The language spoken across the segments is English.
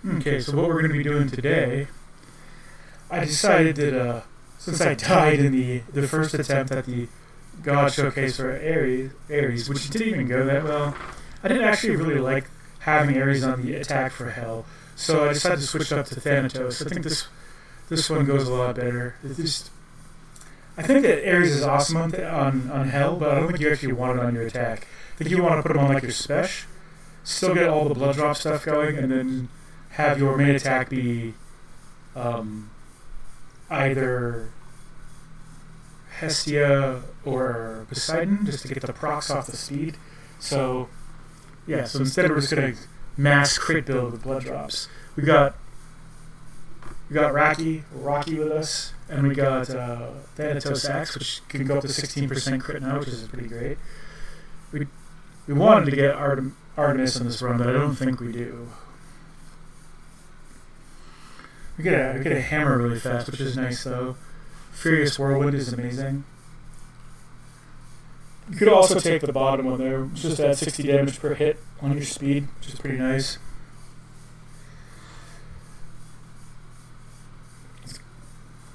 Okay, so what we're going to be doing today, I decided that since I died in the first attempt at the God Showcase for Ares, which didn't even go that well, I didn't actually really like having Ares on the attack for Hell, so I decided to switch up to Thanatos. I think this one goes a lot better. I think that Ares is awesome on Hell, but I don't think you actually want it on your attack. I think you want to put him on like your Spesh, still get all the blood drop stuff going, and then have your main attack be either Hestia or Poseidon, just to get the procs off the speed. So yeah, so instead we're just gonna mass crit build with blood drops. We got Raki with us, and we got Thanatos Axe, which can go up to 16% crit now, which is pretty great. We wanted to get Artemis in this run, but I don't think we do. We get a hammer really fast, which is nice though. Furious Whirlwind is amazing. You could also take the bottom one there, just add 60 damage per hit on your speed, which is pretty nice.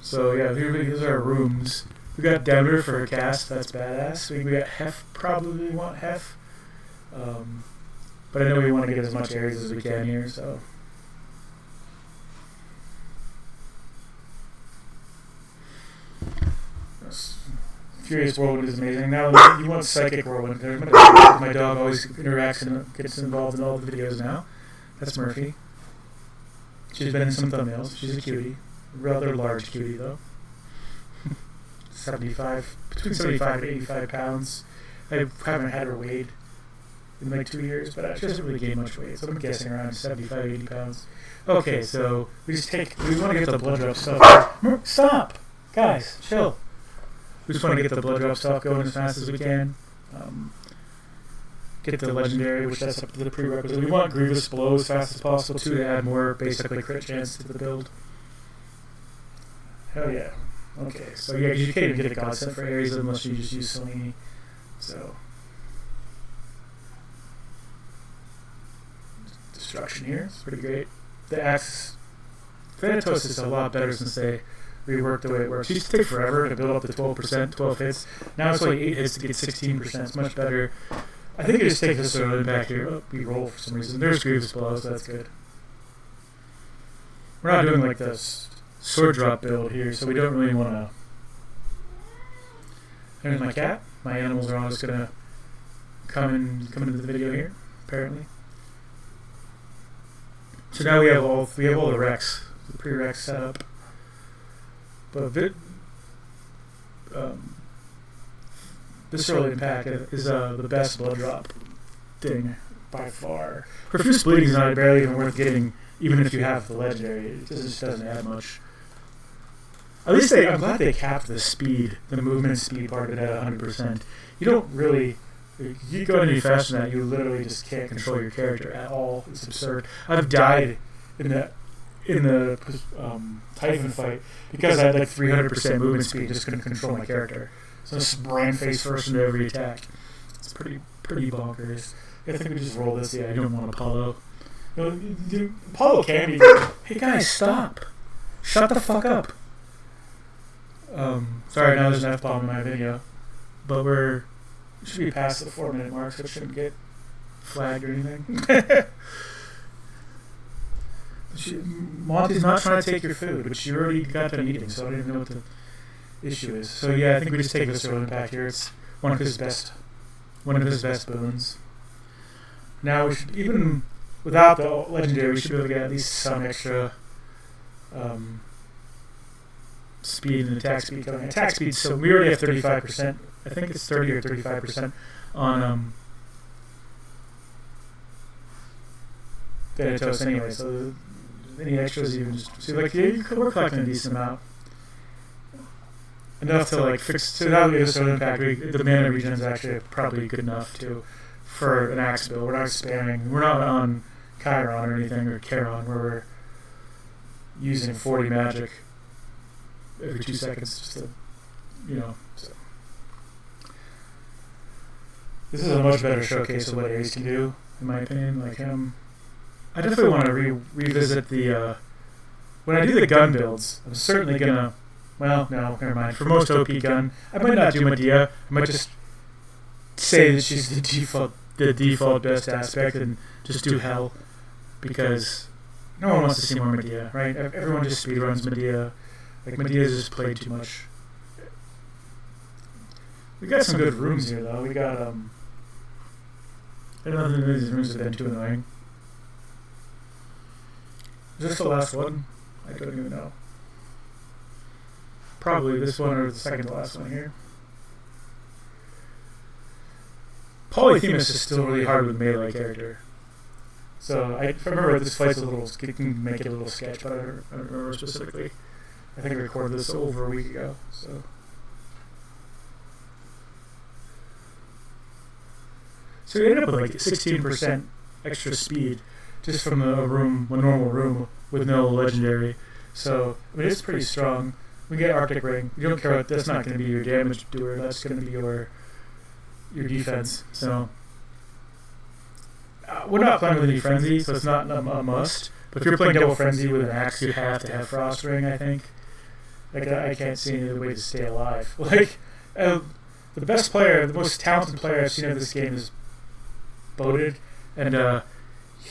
So yeah, these are our rooms. We got Demeter for a cast, that's badass. We got Hef, probably want Hef. But I know we want to get as much Ares as we can here, so. Furious Whirlwind is amazing. Now you want Psychic Whirlwind. My dog always interacts and gets involved in all the videos now. That's Murphy. She's been in some thumbnails. She's a cutie. Rather large cutie though. Between 75 and 85 pounds. I haven't had her weighed in like 2 years, but she doesn't really gain much weight, so I'm guessing around 75, 80 pounds. Okay, so we want to get the blood drop stuff. Stop! Guys, chill. We just want to get the blood drop stuff going as fast as we can. Get the legendary, which that's up to the prerequisite. We want Grievous Blow as fast as possible too, to add more basically crit chance to the build. Hell yeah. Okay, so yeah, because you can't even get a God set for Ares unless you just use Selene. So destruction here, it's pretty great. The Axe Thanatos is a lot better since they reworked the way it works. It used to take forever to build up to 12%, 12 hits. Now it's like 8 hits to get 16%. It's much better. I think it just takes this sort of impact here. Oh, we roll for some reason. There's Grievous Blow, so that's good. We're not doing like this sword drop build here, so we don't really want to. There's my cat. My animals are all just gonna come into the video here, apparently. So now we have all the Rex, the pre-Rex setup. But Visceral Impact is the best blood drop thing by far. Profuse Bleeding is not barely even worth getting, even if you have the legendary. It just doesn't add much. At least I'm glad they capped the speed, the movement speed part of it at 100%. You don't really, you go any faster than that, you literally just can't control your character at all. It's absurd. I've died in the Typhon fight because I had like 300% movement speed, just couldn't control my character. So I just ran face first into every attack. It's pretty bonkers. I think we just roll this. Yeah, you don't want Apollo. Apollo can be. Hey guys, stop! Shut the fuck up. Sorry, now there's an F-bomb in my video, but we should be past the 4-minute mark, so it shouldn't get flagged or anything. Monty's not trying to take your food, which you already got done eating, so I don't even know what the issue is. So yeah, I think we just take Visceral Impact here. It's one of his best boons. Now we should, even without the legendary, we should be able to get at least some extra speed and attack speed going. Attack speed, so we already have 35%. I think it's 30 or 35% on Thanatos anyway, so any extras even just see, like, yeah, we're collecting a decent amount. Enough to like fix, so now we have a impact. The mana regen is actually probably good enough for an axe build. We're not spamming, we're not on Chiron or anything, or Charon, where we're using 40 magic every 2 seconds just to, so. This is a much better showcase of what Ares can do, in my opinion. Like him, I definitely want to revisit the when I do the gun builds. I'm certainly gonna. Well, no, never mind. For most OP gun, I might not do Medea. I might just say that she's the default best aspect, and just do Hell, because no one wants to see more Medea, right? Everyone just speedruns Medea. Like, Medea's just played too much. We got some good rooms here, though. We got I don't know if these rooms have been too annoying. Is this the last one? I don't even know. Probably this one or the second to last one here. Polyphemus is still really hard with melee character. So if I remember, this fight's a little. You can make it a little sketch, but I don't remember specifically. I think I recorded this over a week ago. So we ended up with like 16% extra speed just from a normal room with no legendary. So I mean, it's pretty strong. We get Arctic Ring. You don't care what. That's not going to be your damage doer. That's going to be your defense. So we're not playing with any frenzy, so it's not a must. But if you're playing double frenzy with an axe, you have to have Frost Ring, I think. Like, I can't see any other way to stay alive. Like, the best player, the most talented player I've seen in this game is Boded, and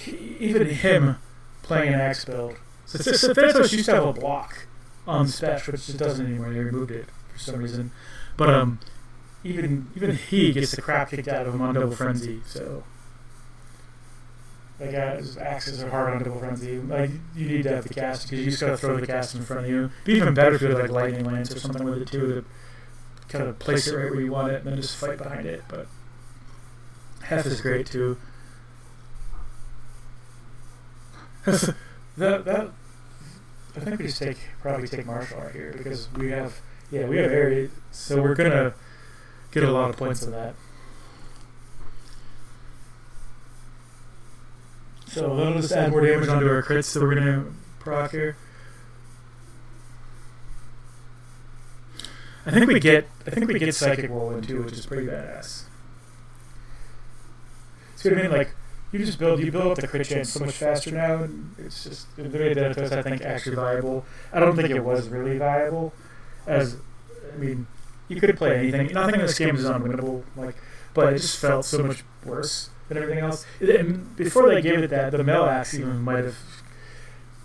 even him playing an axe build. So Thanatos used to have a block on Spech, which it doesn't anymore. They removed it for some reason. But even he gets the crap kicked out of him on double frenzy. So like, his axes are hard on double frenzy. Like, you need to have the cast because you just gotta throw the cast in front of you. It'd be even better if you had like lightning lance or something with it too, to kind of place it right where you want it and then just fight behind it. But Hef is great too. that I think we just probably take martial art here because we have Ares, so we're gonna get a lot of points on that. So that'll just add more damage onto our crits that we're gonna proc here. I think we get Psychic Whirlwind too, which is pretty badass. See what I mean? Like, you build up the crit chance so much faster now, and it's just the way Thanatos, I think, actually viable. I don't think it was really viable. I mean, you could play anything. Nothing in this game is unwinnable, like, but it just felt so much worse than everything else. And before they gave it that, the Mel Axe even might have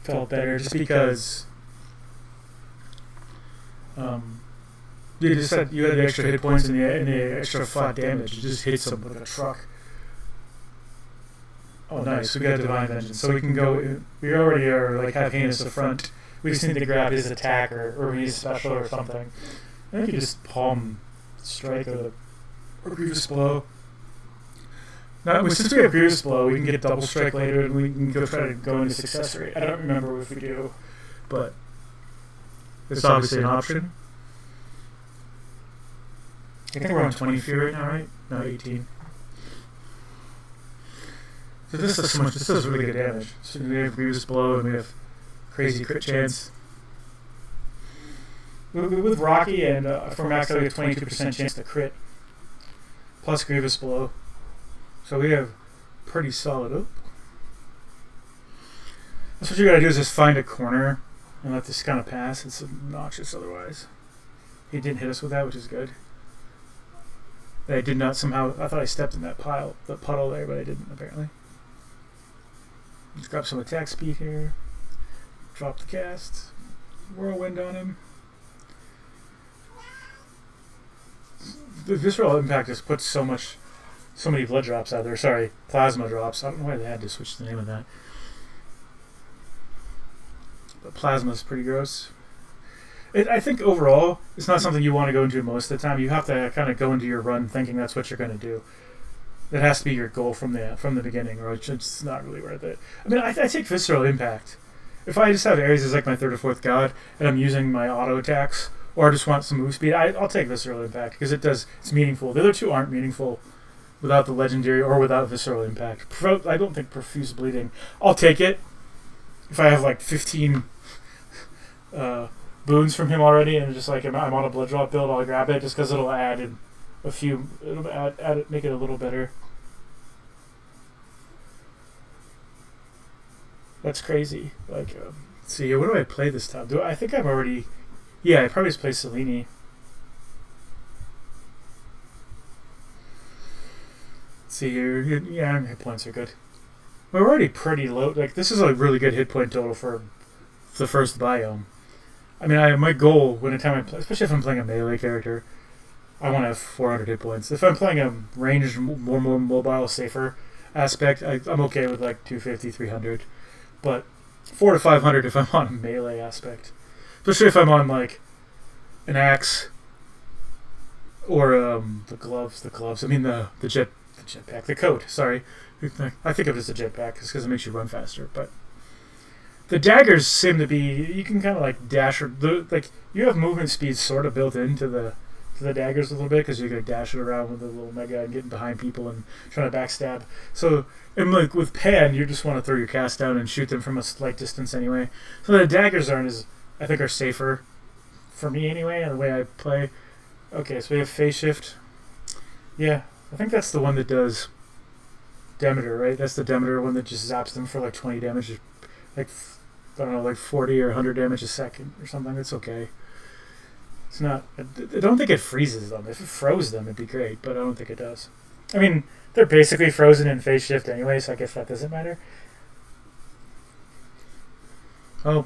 felt better, just because you just said you had the extra hit points and the extra flat damage. It just hits them like a truck. Oh, nice. We got Divine Vengeance. So we can go. We already are, like, have Heinous up front. We just need to grab his attack or his special or something. I think you just Palm Strike or Grievous Blow. Now, since we have Grievous Blow, we can get Double Strike later and we can try to go into Success Rate. I don't remember if we do, but it's obviously an option. I think we're on 20 fear right now, right? No, 18. So this does really good damage. So we have Grievous Blow and we have crazy crit chance. With Raki and for max, we have 22% chance to crit, plus Grievous Blow. So we have pretty solid. Oh. That's what you gotta do, is just find a corner and let this kind of pass. It's obnoxious otherwise. He didn't hit us with that, which is good. I did not somehow. I thought I stepped in that puddle there, but I didn't apparently. Let's grab some attack speed here. Drop the cast. Whirlwind on him. The Visceral Impact just puts so many blood drops out there. Sorry, plasma drops. I don't know why they had to switch the name of that. But plasma is pretty gross. I think overall, it's not something you want to go into most of the time. You have to kind of go into your run thinking that's what you're going to do. That has to be your goal from the beginning, or it's not really worth it. I mean, I take Visceral Impact. If I just have Ares as like my third or fourth god, and I'm using my auto attacks, or I just want some move speed, I'll take Visceral Impact because it's meaningful. The other two aren't meaningful without the legendary or without Visceral Impact. I don't think Profuse Bleeding. I'll take it if I have like 15 boons from him already, and just like I'm on a blood drop build, I'll grab it just because it'll add in a few. It'll make it a little better. That's crazy. Like, let's see here. What do I play this time? I think I'm already... Yeah, I probably just play Selene. Let's see here. Yeah, hit points are good. We're already pretty low. Like, this is a really good hit point total for the first biome. I mean, my goal when time I play, especially if I'm playing a melee character, I want to have 400 hit points. If I'm playing a ranged, more mobile, safer aspect, I'm okay with like 250, 300. But 400 to 500 if I'm on a melee aspect. Especially if I'm on like an axe or the gloves. I mean the jetpack, the coat. Sorry, I think of it as a jetpack because it makes you run faster. But the daggers seem to be, you can kind of like dash, like you have movement speed sort of built into the daggers a little bit because you can dash it around with a little mega and getting behind people and trying to backstab. So, and like with Pan, you just want to throw your cast down and shoot them from a slight distance anyway. So the daggers I think are safer for me anyway, and the way I play. Okay, so we have phase shift. Yeah, I think that's the one that does Demeter, right? That's the Demeter one that just zaps them for like 20 damage, like I don't know, like 40 or 100 damage a second or something. That's okay. It's not. I don't think it freezes them. If it froze them, it'd be great, but I don't think it does. I mean, they're basically frozen in phase shift anyway, so I guess that doesn't matter. Oh,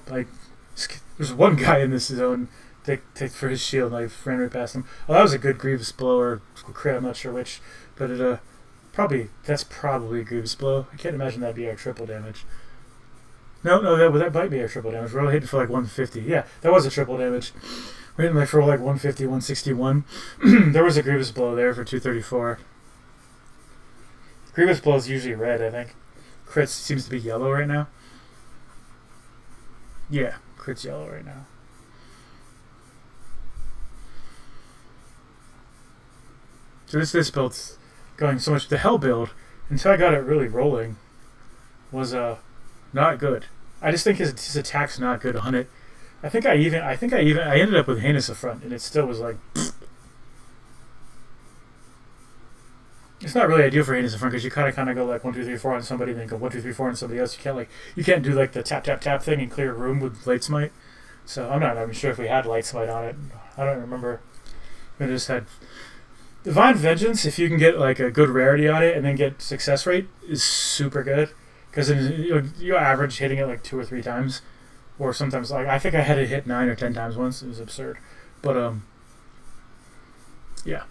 there's one guy in this zone take for his shield, and I ran right past him. Oh, that was a good Grievous blow or crit. I'm not sure which, but that's probably a Grievous blow. I can't imagine that'd be our triple damage. No, that might be our triple damage. We're only hitting for like 150. Yeah, that was a triple damage. We're hitting like for like 150, 161. There was a Grievous blow there for 234. Grievous blow is usually red, I think. Crit seems to be yellow right now. Yeah, crit's yellow right now. So this build's going so much. The Hell build, until I got it really rolling, was not good. I just think his attack's not good on it. I ended up with Heinous up front, and it still was like, it's not really ideal for Heinous up front because you kind of go like 1, 2, 3, 4 on somebody, and then go 1, 2, 3, 4 on somebody else. You can't do like the tap tap tap thing and clear a room with Light Smite. So I'm not even sure if we had Light Smite on it. I don't remember. We just had Divine Vengeance. If you can get like a good rarity on it and then get success rate, is super good because you average hitting it like 2 or 3 times. Or sometimes, like I think I had it hit 9 or 10 times once. It was absurd, but yeah.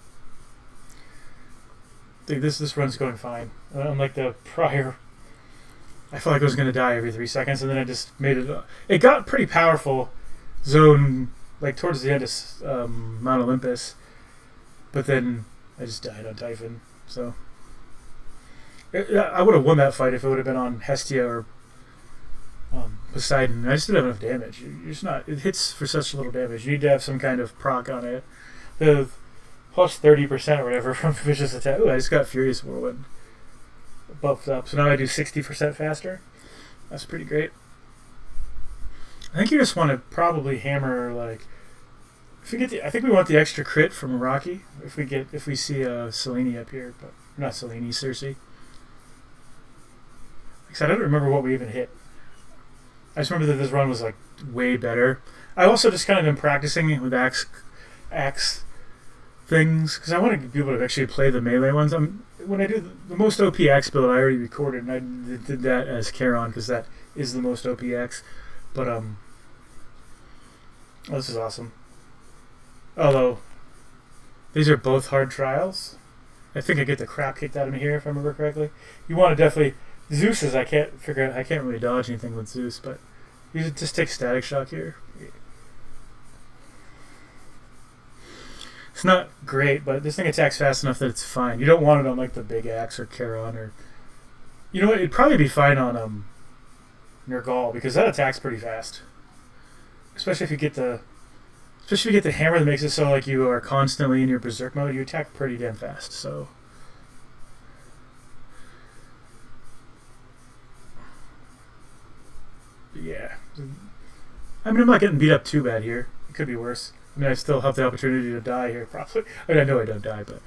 I think this run's going fine. Unlike the prior, I felt like I was going to die every 3 seconds, and then I just made it. It got pretty powerful zone, like towards the end of Mount Olympus, but then I just died on Typhon. So I would have won that fight if it would have been on Hestia or Poseidon. I just didn't have enough damage. You're just not. It hits for such little damage. You need to have some kind of proc on it. The plus 30% or whatever from vicious attack. Ooh, I just got Furious Whirlwind buffed up, so now I do 60% faster. That's pretty great. I think you just want to probably hammer like. If we get I think we want the extra crit from Raki. If we see Selene up here, but not Selene, Circe. Like I said, I don't remember what we even hit. I just remember that this run was like way better. I also just kind of been practicing with axe things because I want to be able to actually play the melee ones. When I do the most OP axe build, I already recorded and I did that as Charon because that is the most OP axe. But this is awesome. Although these are both hard trials, I think I get the crap kicked out of me here if I remember correctly. You want to definitely. Zeus I can't figure out. I can't really dodge anything with Zeus, but you just take Static Shock here. It's not great, but this thing attacks fast enough that it's fine. You don't want it on like the big axe or Charon or. You know what? It'd probably be fine on Nergal because that attacks pretty fast. Especially if you get the hammer that makes it so like you are constantly in your berserk mode. You attack pretty damn fast. So. Yeah. I mean, I'm not getting beat up too bad here. It could be worse. I mean, I still have the opportunity to die here, probably. I mean, I know I don't die, but...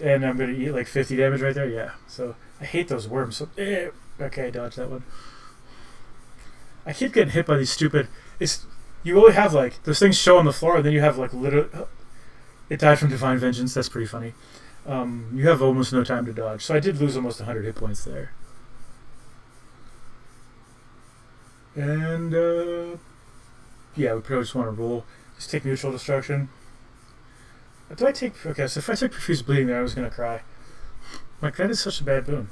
And I'm going to eat like 50 damage right there? Yeah. So, I hate those worms. So, okay, dodge that one. I keep getting hit by these stupid. You only have like those things show on the floor, and then you have like literally. It died from divine vengeance. That's pretty funny. You have almost no time to dodge, so I did lose almost 100 hit points there. And yeah, we probably just want to roll. Just take mutual destruction. Do I take? Okay, so if I took profuse bleeding there, I was gonna cry. Like that is such a bad boon.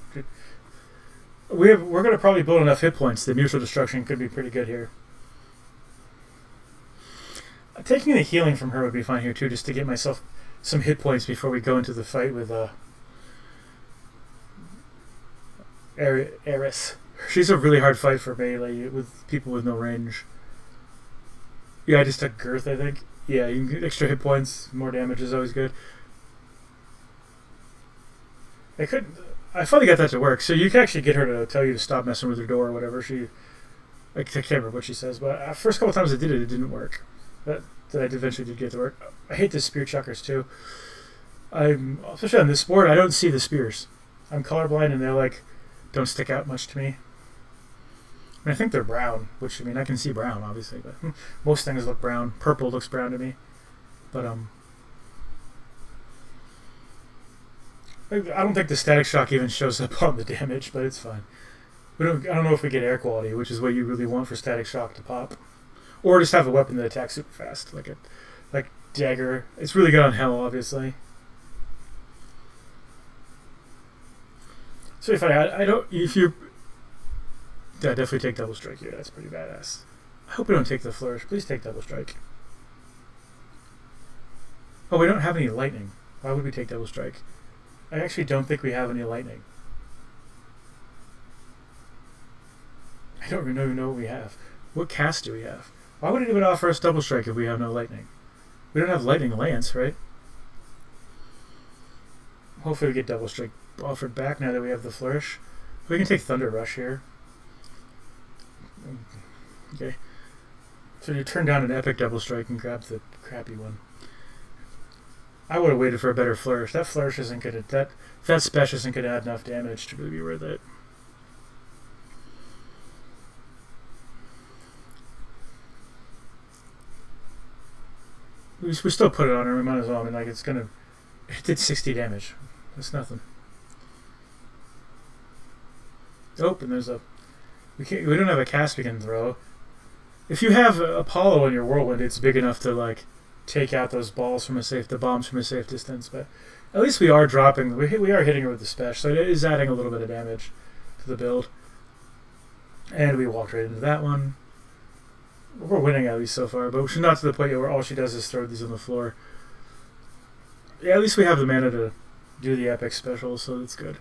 We're gonna probably build enough hit points that mutual destruction could be pretty good here. Taking the healing from her would be fine here too, just to get myself some hit points before we go into the fight with Ares. She's a really hard fight for melee with people with no range. Yeah, I just took Girth, I think. Yeah, you can get extra hit points, more damage is always good. I finally got that to work, so you can actually get her to tell you to stop messing with her door or whatever. I can't remember what she says, but first couple times I did it, it didn't work. That I eventually did get to work. I hate the spear chuckers too. Especially on this board, I don't see the spears. I'm colorblind, and they're like don't stick out much to me. I think they're brown, which I mean I can see brown obviously, but most things look brown. Purple looks brown to me, but I don't think the static shock even shows up on the damage, but it's fine. I don't know if we get air quality, which is what you really want for static shock to pop. Or just have a weapon that attacks super fast, like dagger. It's really good on hell, obviously. So if yeah, definitely take double strike here. That's pretty badass. I hope we don't take the flourish. Please take double strike. Oh, we don't have any lightning. Why would we take double strike? I actually don't think we have any lightning. I don't even know what we have. What cast do we have? Why would it even offer us double strike if we have no lightning? We don't have lightning lance, right? Hopefully we get double strike offered back now that we have the flourish. We can take thunder rush here. Okay. So you turn down an epic double strike and grab the crappy one. I would have waited for a better flourish. That flourish isn't gonna that special isn't gonna add enough damage to really be worth it. We still put it on her. We might as well. I mean, like it did 60 damage. That's nothing. Oh, and there's we don't have a cast we can throw. If you have Apollo in your whirlwind, it's big enough to like take out those bombs from a safe distance. But at least we are dropping. We are hitting her with the special, so it is adding a little bit of damage to the build. And we walked right into that one. We're winning at least so far, but we're not to the point yet where all she does is throw these on the floor. Yeah, at least we have the mana to do the epic special, so that's good.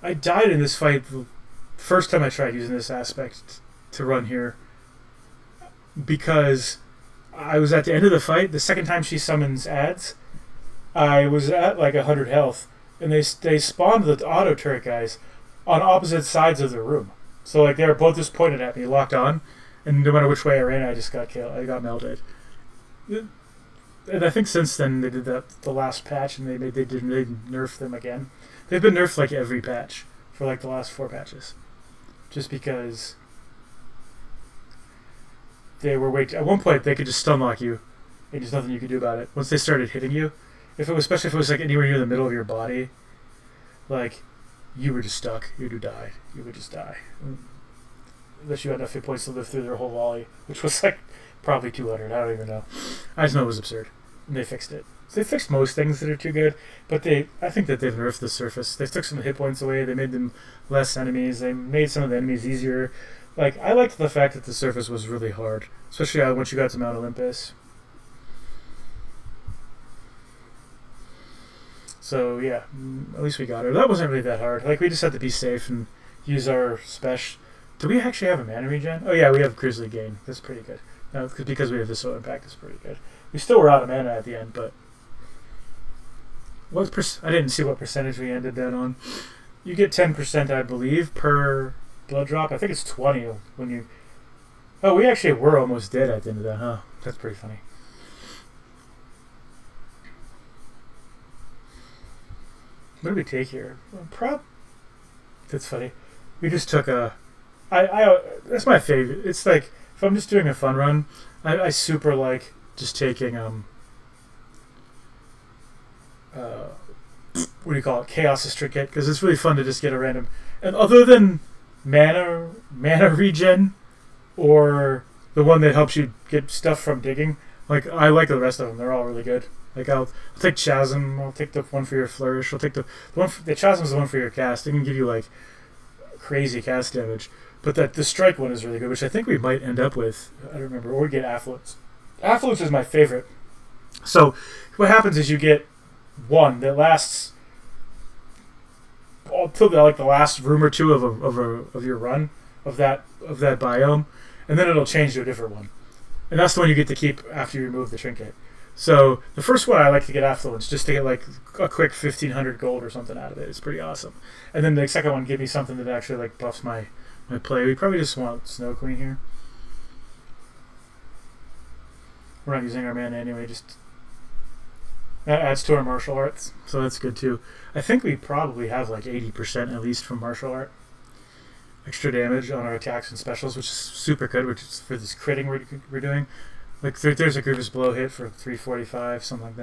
I died in this fight the first time I tried using this aspect to run here because I was at the end of the fight. The second time she summons ads, I was at like 100 health, and they spawned the auto turret guys on opposite sides of the room. So like they were both just pointed at me, locked on, and no matter which way I ran, I just got killed. I got melted. And I think since then they did that the last patch, and they nerfed them again. They've been nerfed like every patch for like the last 4 patches, just because they were at one point they could just stun lock you, and there's nothing you could do about it. Once they started hitting you, especially if it was like anywhere near the middle of your body, like. You were just stuck. You would just die. Unless you had enough hit points to live through their whole volley, which was like probably 200. I don't even know. I just know it was absurd. And they fixed it. So they fixed most things that are too good, but I think that they've nerfed the surface. They took some hit points away. They made them less enemies. They made some of the enemies easier. Like I liked the fact that the surface was really hard, especially once you got to Mount Olympus. So yeah, at least we got her. That wasn't really that hard. Like we just had to be safe and use our special. Do we actually have a mana regen? Oh yeah, we have Grizzly Gain. That's pretty good. No, because we have Visceral Impact, it's pretty good. We still were out of mana at the end, but I didn't see what percentage we ended that on. You get 10%, I believe, per blood drop. I think it's 20 when you. Oh, we actually were almost dead at the end of that, huh? That's pretty funny. What did we take here? That's funny. We just took That's my favorite. It's like if I'm just doing a fun run, I super like just taking what do you call it, Chaos Trinket, because it's really fun to just get a random. And other than mana regen, or the one that helps you get stuff from digging, like I like the rest of them. They're all really good. Like I'll take Chasm. I'll take the one for your flourish. I'll take the one. The Chasm's the one for your cast. It can give you like crazy cast damage. But the strike one is really good, which I think we might end up with. I don't remember. Or we get Affluence. Affluence is my favorite. So what happens is you get one that lasts until the last room or two of your run of that biome, and then it'll change to a different one, and that's the one you get to keep after you remove the trinket. So the first one I like to get Affluence just to get like a quick 1,500 gold or something out of it. It's pretty awesome. And then the second one give me something that actually like buffs my play. We probably just want Snow Queen here. We're not using our mana anyway. Just that adds to our martial arts, so that's good too. I think we probably have like 80% at least from martial art. Extra damage on our attacks and specials, which is super good, which is for this critting we're doing. Like there's a Grievous Blow hit for 345, something like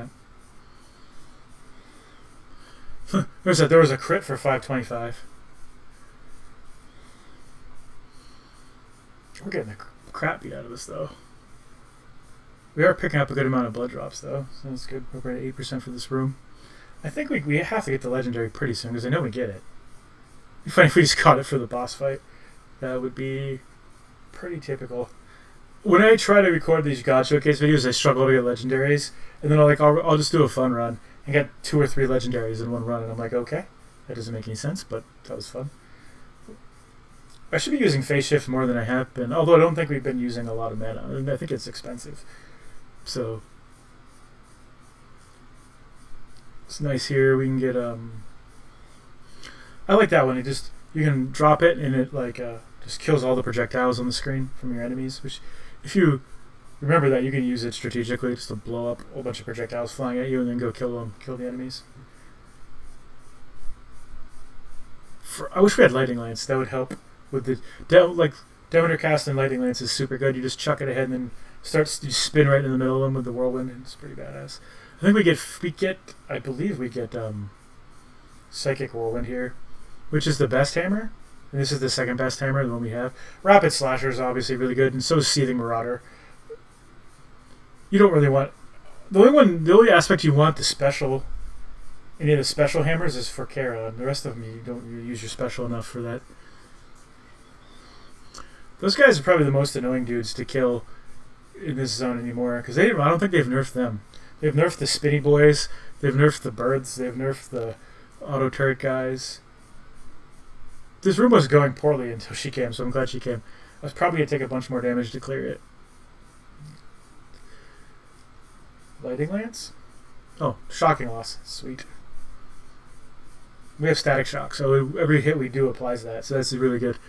that. There was a crit for 525. We're getting the crap beat out of us though. We are picking up a good amount of blood drops though, so that's good. We're at 8% for this room. I think we have to get the legendary pretty soon because I know we get it. It'd be funny if we just caught it for the boss fight. That would be pretty typical. When I try to record these God Showcase videos, I struggle to get legendaries, and then I'll just do a fun run and get 2 or 3 legendaries in one run, and I'm like, okay, that doesn't make any sense, but that was fun. I should be using Phase Shift more than I have been, although I don't think we've been using a lot of mana. I think it's expensive. So it's nice here. We can get I like that one. You can drop it and it like just kills all the projectiles on the screen from your enemies. Which, if you remember that, you can use it strategically just to blow up a whole bunch of projectiles flying at you and then go kill the enemies. I wish we had Lightning Lance. That would help with the Demeter Cast and Lightning Lance is super good. You just chuck it ahead and then you spin right in the middle of them with the whirlwind, and it's pretty badass. I think I believe we get Psychic Whirlwind here, which is the best hammer, and this is the second best hammer, the one we have. Rapid Slasher is obviously really good, and so is Seething Marauder. You don't really want the only aspect you want any of the special hammers is for Kara, and the rest of them you don't really use your special enough for that. Those guys are probably the most annoying dudes to kill in this zone anymore, because I don't think they've nerfed them. They've nerfed the Spinny Boys, they've nerfed the birds, they've nerfed the auto turret guys. This room was going poorly until she came, so I'm glad she came. I was probably going to take a bunch more damage to clear it. Lighting Lance? Oh, Shocking Loss. Sweet. We have Static Shock, so every hit we do applies that, so that's really good.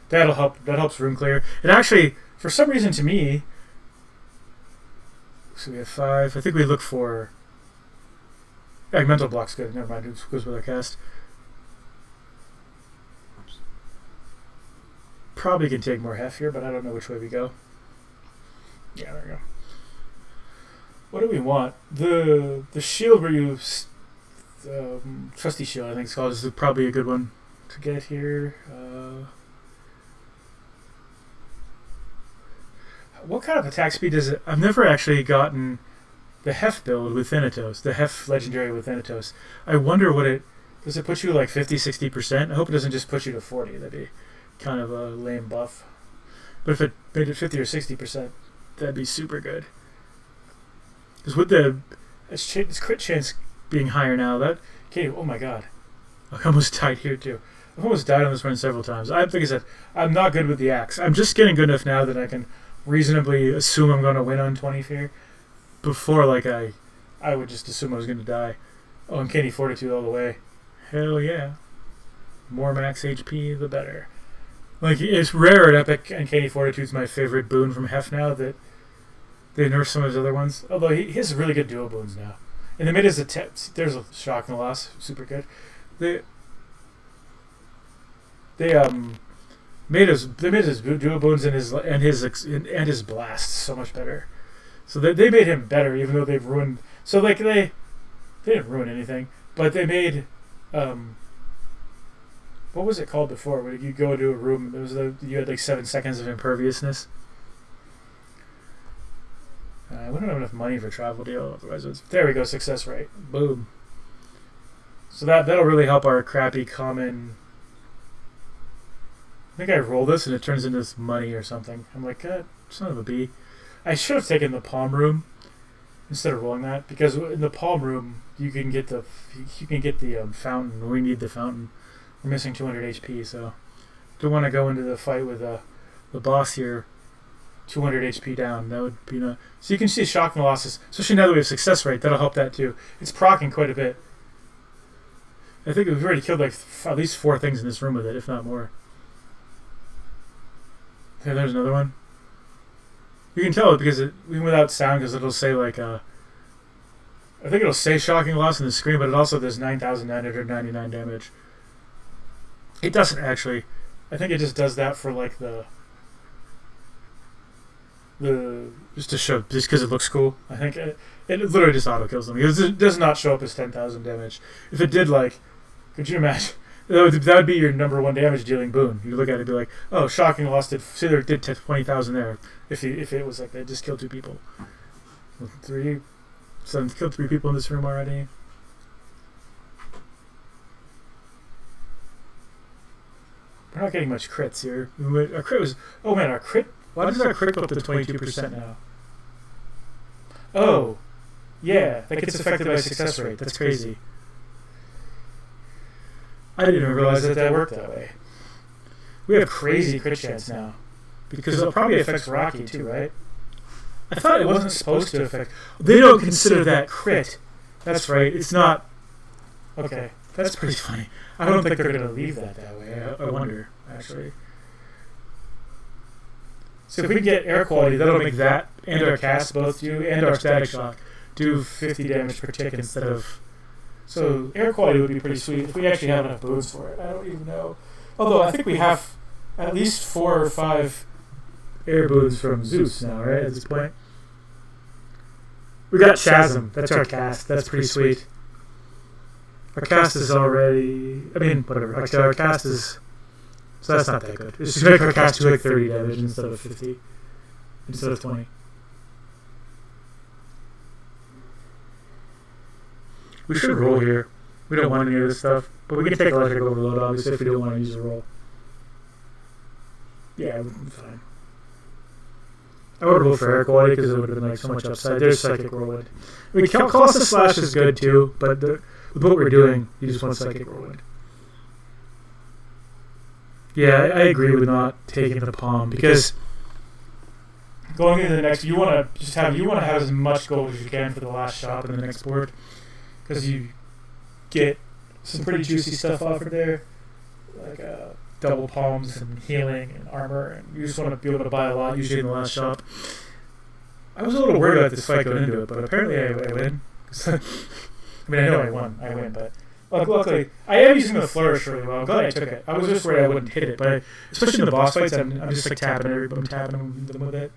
That'll help. That helps room clear. And actually, for some reason to me, so we have 5. I think we look for... Yeah, Mental Block's good. Never mind. It goes with our cast. Probably can take more hef here, but I don't know which way we go. Yeah, there we go. What do we want? The shield where you... Trusty Shield, I think it's called, is probably a good one to get here. What kind of attack speed does it... I've never actually gotten the hef build with Thanatos, the hef legendary with Thanatos. I wonder what it... Does it put you like 50-60%? I hope it doesn't just put you to 40. That'd be kind of a lame buff. But if it made it 50 or 60%, that'd be super good. Because with this crit chance being higher now, oh my god. I almost died here too. I've almost died on this run several times. Like I said, I'm not good with the axe. I'm just getting good enough now that I can reasonably assume I'm going to win on 20 here. Before, like, I would just assume I was going to die. Oh, and Candy Fortitude all the way. Hell yeah. More max HP, the better. Like, it's rare at Epic, and Candy Fortitude's my favorite boon from Hef now, that they nerfed some of his other ones. Although, he has really good dual boons now. In the mid is there's a Shocking Loss, super good. The They made his dual boons and his blast so much better. So they made him better, even though they've ruined. So like they didn't ruin anything, but they made what was it called before? When you go into a room, you had like 7 seconds of imperviousness. We don't have enough money for travel deal. Otherwise, there we go. Success rate. Boom. So that'll really help our crappy common. I think I roll this and it turns into this money or something. I'm like, God, son of a bee. I should have taken the palm room instead of rolling that, because in the palm room you can get the fountain. We need the fountain. We're missing 200 HP, so don't want to go into the fight with the boss here. 200 HP down. That would be no. So you can see shocking losses, especially now that we have success rate. That'll help that too. It's proccing quite a bit. I think we've already killed like at least 4 things in this room with it, if not more. Okay, there's another one. You can tell it because even without sound, because it'll say like I think it'll say shocking loss in the screen, but it also does 9,999 damage. It doesn't actually. I think it just does that for like the just to show, just because it looks cool. I think it literally just auto kills them. It does not show up as 10,000 damage. If it did, like, could you imagine? That would be your number 1 damage dealing boon. You look at it and be like, oh, shocking loss did 20,000 there. If it was like they just killed 2 people, 3, so killed 3 people in this room already. We're not getting much crits here. Our crit was, oh man, our crit. Why does our crit go up to 22% now? Oh, yeah, that gets affected by success rate. That's crazy. I didn't even realize that worked that way. We have crazy crit chance now, because it probably affects Raki too, right? I thought it wasn't supposed to affect. They don't consider that crit. That's right. It's not. Okay, that's pretty funny. I don't think they're going to leave that way. I wonder, actually. So if we can get air quality, that'll make that and our cast both do, and our static shock do 50 damage per tick instead of. So air quality would be pretty sweet if we actually have enough boons for it. I don't even know. Although I think we have at least 4 or 5 air boons from Zeus now, right? At this point, we got Chasm. That's our cast. That's pretty sweet. Our cast is already. I mean, whatever. Actually, our cast is. So that's not that good. It's just make our cast do like 30 damage instead of 50. Instead of 20. We should roll here. We don't want any of this stuff. But we can take electric overload, obviously, if we don't want to use a roll. Yeah, it would be fine. I would roll for air quality because it would have been like so much upside. There's psychic whirlwind. I mean, Colossus Slash is good too, but with what we're doing, you just want psychic whirlwind. Yeah, I agree with not taking the palm, because going into the next, you want to have as much gold as you can for the last shop in the next board, because you get some pretty juicy stuff offered there, like double palms and healing and armor, and you just want to be able to buy a lot usually in the last shop. I was a little worried about this fight going into it, but apparently I win. I mean, I know I win, but. Luckily, I am using the flourish really well. I'm glad I took it. I was just worried I wouldn't hit it, but especially in the boss fights, I'm just like tapping them with it,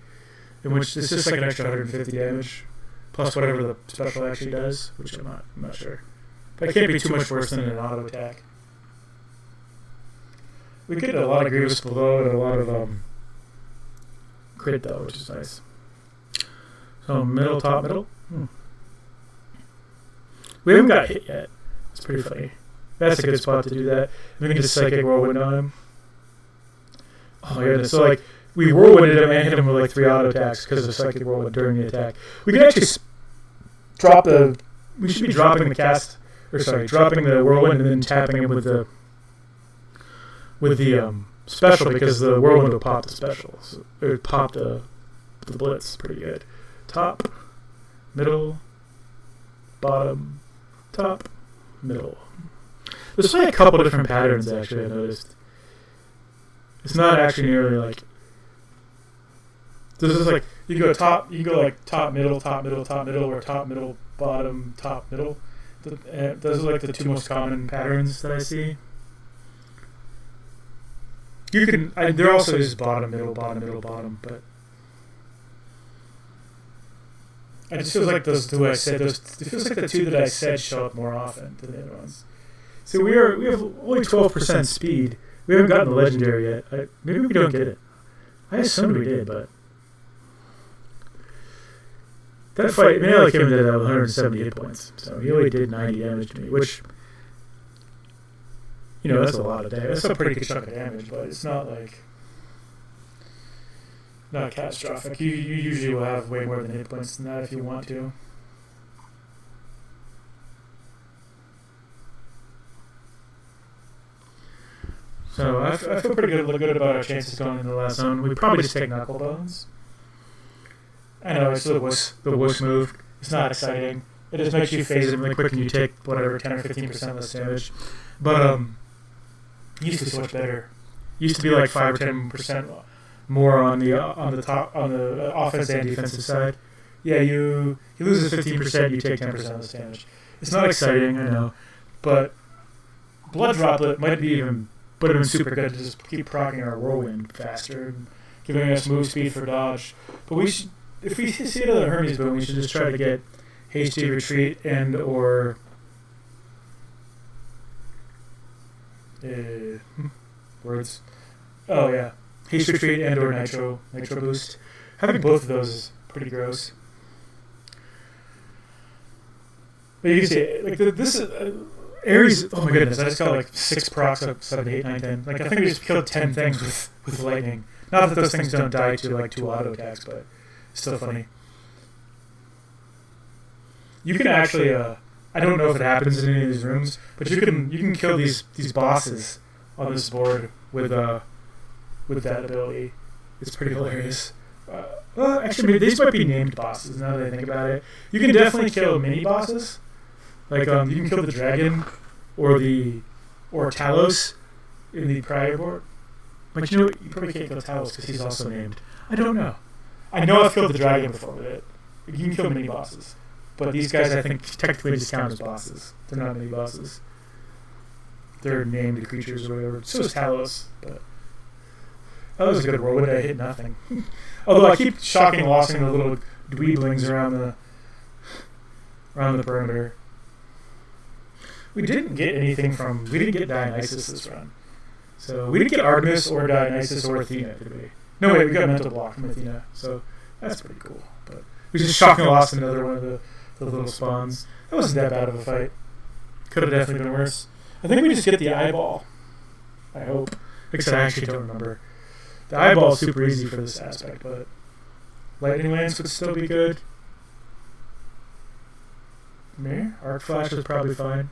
in which it's just like an extra 150 damage, plus whatever the special actually does, which I'm not sure. But it can't be too much worse than an auto attack. We get a lot of Grievous Blow and a lot of crit though, which is nice. So middle, top, middle. We haven't got hit yet. It's pretty funny. That's a good spot to do that. We can just psychic whirlwind on him. Oh my goodness. So like we whirlwinded him and hit him with like 3 auto attacks because of psychic whirlwind during the attack. We can actually drop the. We should be dropping the cast, or sorry, dropping the whirlwind and then tapping him with the special, because the whirlwind will pop the special. So it would pop the blitz pretty good. Top, middle, bottom, top. Middle. There's like a couple different patterns actually I noticed. It's not actually nearly like. This is like you go like top middle, or top middle, bottom, top middle. Those are like the 2 most common patterns that I see. You can. There also is bottom, middle, bottom, but it just feels like those two I said. It feels like the two that I said show up more often than the other ones. So we have only 12% speed. We haven't gotten the legendary yet. Maybe we don't get it. I assumed we did, but that fight, melee came in at 170 hit points, so he only did 90 damage to me, which, that's a lot of damage. That's a pretty good chunk of damage, but it's not not catastrophic. You usually will have way more than hit points than that if you want to. So I feel pretty good about our chances going into the last zone. We probably just take knuckle bones. I know it's the wuss move. It's not exciting. It just makes you phase it really quick and you take whatever 10 or 15% less damage. But it used to be so much better. It used to be like 5 or 10% more on the offense and defensive side. Yeah, you lose the 15%, you take 10% less damage. It's not exciting, I know, but Blood Droplet might be even. But it would have been super good to just keep proccing our whirlwind faster and giving us move speed for dodge. But if we see another Hermes boom, we should just try to get hasty retreat and or words. Oh yeah, hasty retreat and or nitro boost. Having both of those is pretty gross. But you can see this is. Ares, oh my goodness, I just got 6 procs up 7, 8, 9, 10. I think we just killed 10 things with lightning. Not that those things don't die to 2 auto attacks, but it's still funny. You can actually, I don't know if it happens in any of these rooms, but you can kill these bosses on this board with that ability. It's pretty hilarious. Well, actually, these might be named bosses now that I think about it. You can definitely kill mini bosses. You can kill the dragon or Talos in the prior board. But you probably can't kill Talos because he's also named. I don't know. I know I've killed the dragon before with it. You can kill mini bosses. But these guys, I think, technically just count as bosses. They're not mini bosses. They're named creatures or whatever. So is Talos. But that was a good roll. When I hit nothing. Although I keep shocking and lossing the little dweeblings around the perimeter. We didn't get Dionysus this run. So we didn't get Artemis or Dionysus or Athena, did we? No, wait, we got Mental Block from Athena. So that's pretty cool. But we just shocking lost another one of the little spawns. That wasn't that bad of a fight. Could have definitely been worse. I think we just get the eyeball. I hope. Because I actually don't remember. The eyeball is super easy for this aspect, but Lightning Lance would still be good. Arc Flash is probably fine.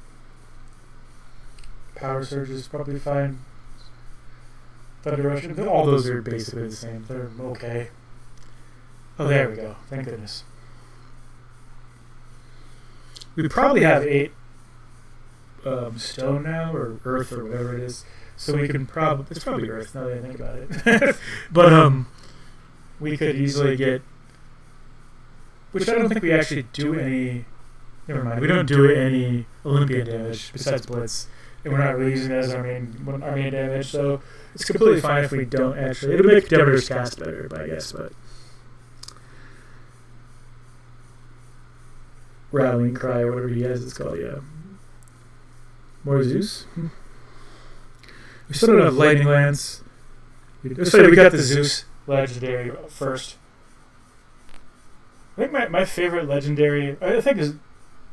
Power Surge is probably fine. Thunder Rush, all those are basically the same. They're okay. Oh, there we go. Thank goodness. We probably have 8 stone now, or earth, or whatever it is. So we can probably... It's probably earth, now that I think about it. But we could easily get... Which I don't think we actually do any... Never mind. We don't do any Olympian damage besides Blitz. And we're not really using it as our main damage, so it's completely fine if we don't actually. It'll make Demeter's cast better, I guess, but Rattling Cry or whatever he has, it's called, yeah. More Zeus. We still don't have Lightning Lance. We got the Zeus legendary first. I think my favorite legendary, I think, is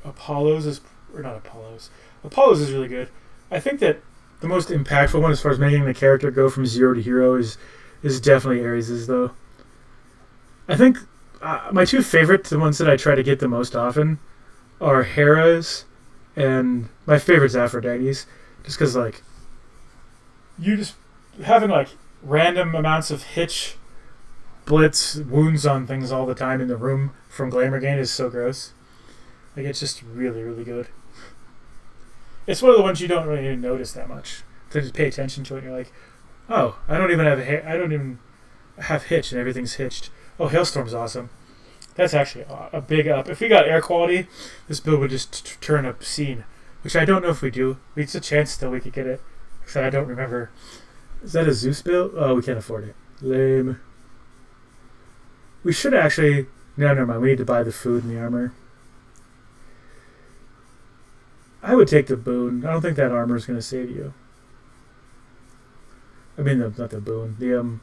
Apollo's is, or not Apollo's. Apollo's is really good. I think that the most impactful one as far as making the character go from 0 to hero is definitely Ares's, though. I think my 2 favorites, the ones that I try to get the most often, are Hera's, and my favorite's Aphrodite's, just because, you just having, random amounts of hitch, blitz, wounds on things all the time in the room from Glamour Gain is so gross. It's just really, really good. It's one of the ones you don't really even notice that much. To just pay attention to it, and you're like, oh, I don't even have hitch, and everything's hitched. Oh, Hailstorm's awesome. That's actually a big up. If we got air quality, this build would just turn obscene, which I don't know if we do. It's a chance still we could get it, because I don't remember. Is that a Zeus build? Oh, we can't afford it. Lame. We should actually... No, never mind. We need to buy the food and the armor. I would take the boon. I don't think that armor is going to save you. I mean, not the boon.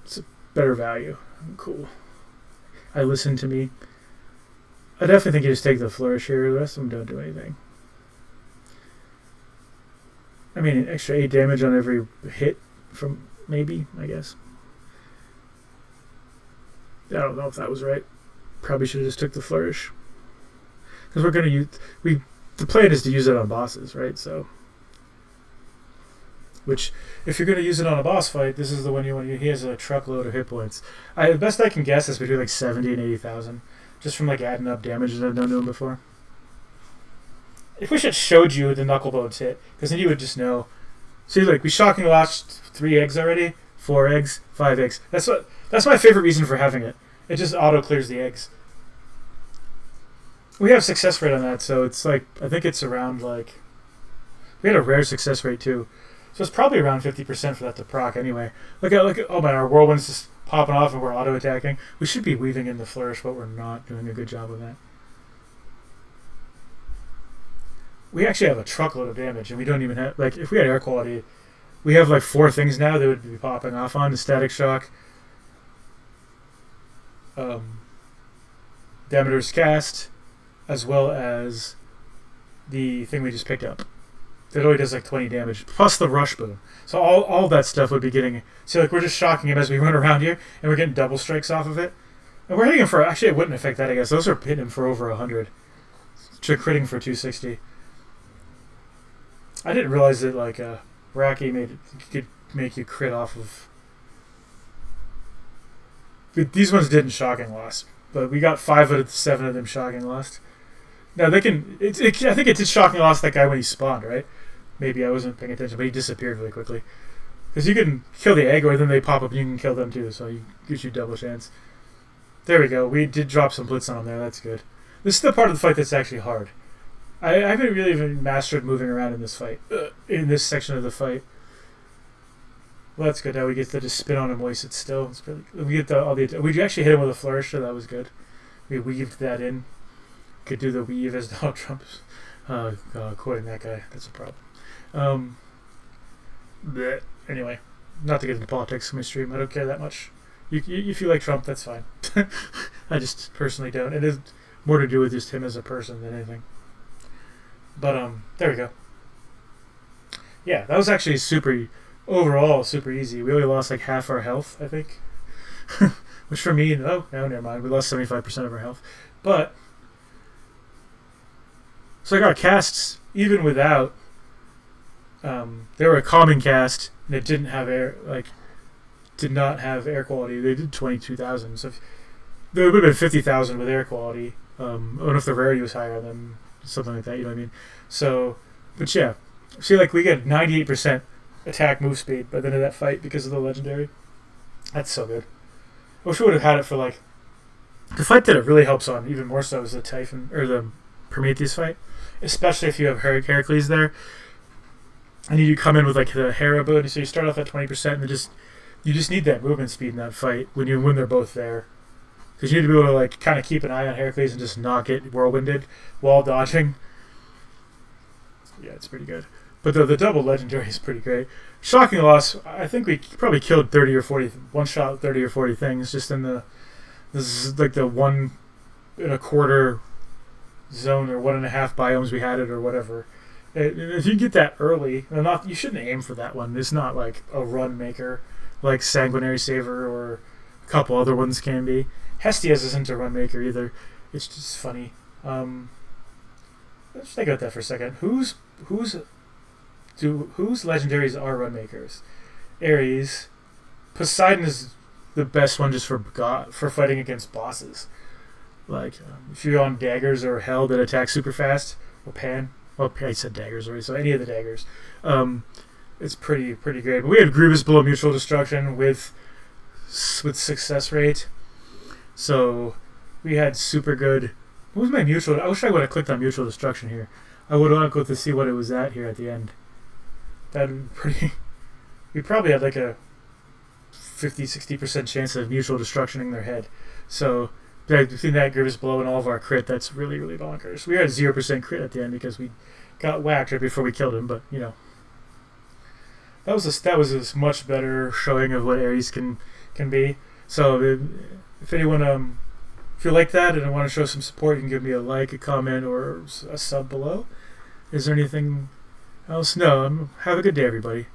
It's a better value. Cool. I listen to me. I definitely think you just take the flourish here. The rest of them don't do anything. I mean, an extra 8 damage on every hit from maybe, I guess. I don't know if that was right. Probably should have just took the flourish. Because we're going to use... the plan is to use it on bosses, right? So... Which, if you're going to use it on a boss fight, this is the one you want to use. He has a truckload of hit points. The best I can guess is between like 70 and 80,000. Just from like adding up damage that I've done to him before. I wish it showed you the knucklebones hit. Because then you would just know. See, like, we shocking lost 3 eggs already. 4 eggs. 5 eggs. That's my favorite reason for having it. It just auto-clears the eggs. We have success rate on that, so it's like... I think it's around like... We had a rare success rate too. So it's probably around 50% for that to proc anyway. Look at oh man, our whirlwind's just popping off and we're auto-attacking. We should be weaving in the flourish, but we're not doing a good job of that. We actually have a truckload of damage, and we don't even have... Like, if we had air quality, we have like 4 things now that would be popping off on. The static shock. Demeter's cast, as well as the thing we just picked up. That only does like 20 damage, plus the rush boom. So all that stuff would be getting... See, like, we're just shocking him as we run around here, and we're getting double strikes off of it. And we're hitting him for... Actually, it wouldn't affect that, I guess. Those are hitting him for over 100. Critting for 260. I didn't realize that, like, Raki could make you crit off of... These ones didn't shocking loss, but we got 5 out of 7 of them shocking lost. Now, they can... I think it did shocking loss that guy when he spawned, right? Maybe I wasn't paying attention, but he disappeared really quickly. Because you can kill the egg, or then they pop up and you can kill them too, so it gives you double chance. There we go. We did drop some blitz on him there. That's good. This is the part of the fight that's actually hard. I haven't really even mastered moving around in this fight. In this section of the fight. Well, that's good. Now we get to just spin on him while he sits still. It's really, we get we actually hit him with a flourish, so that was good. We weaved that in. Could do the weave as Donald Trump's quoting that guy. That's a problem. Anyway, not to get into politics in my stream. I don't care that much. If you like Trump, that's fine. I just personally don't. It is more to do with just him as a person than anything. But there we go. Yeah, that was actually overall super easy. We only lost like half our health, I think. Which for me, no, never mind. We lost 75% of our health. But so I got casts even without. They were a common cast and it didn't have did not have air quality. They did 22,000. So there would have been 50,000 with air quality. I don't know if the rarity was higher than something like that. You know what I mean? So, but yeah, see, like we get 98% attack move speed by the end of that fight because of the legendary. That's so good. I wish we would have had it for like the fight that it really helps on even more so is the Typhon or the Prometheus fight, especially if you have Heracles there. And you come in with like the Hera boon, so you start off at 20%, and you just need that movement speed in that fight when they're both there, because you need to be able to like kind of keep an eye on Heracles and just not get whirlwinded while dodging. Yeah, it's pretty good. But the double legendary is pretty great. Shocking loss. I think we probably killed 30 or 40 one shot 30 or 40 things just in the 1 1/4 zone or 1.5 biomes we had it or whatever. If you get that early, you shouldn't aim for that one. It's not like a run maker like Sanguinary Saver or a couple other ones can be. Hestias isn't a run maker either. It's just funny. Let's think about that for a second. Whose legendaries are run makers? Ares. Poseidon is the best one just for fighting against bosses. Like if you're on daggers or hell that attack super fast, or Pan. Well, I said daggers already, so any of the daggers. It's pretty great. But we had Grievous below mutual destruction with success rate. So we had super good. What was my mutual? I wish I would have clicked on mutual destruction here. I would want to go to see what it was at here at the end. that'd be pretty. We probably had like a 50-60% chance of mutual destructioning their head. So between that Grievous Blow and all of our crit, that's really, really bonkers. We had 0% crit at the end because we got whacked right before we killed him, but that was a much better showing of what Ares can be. So if anyone if you like that and want to show some support, you can give me a like, a comment, or a sub below. Is there anything else? No. Have a good day, everybody.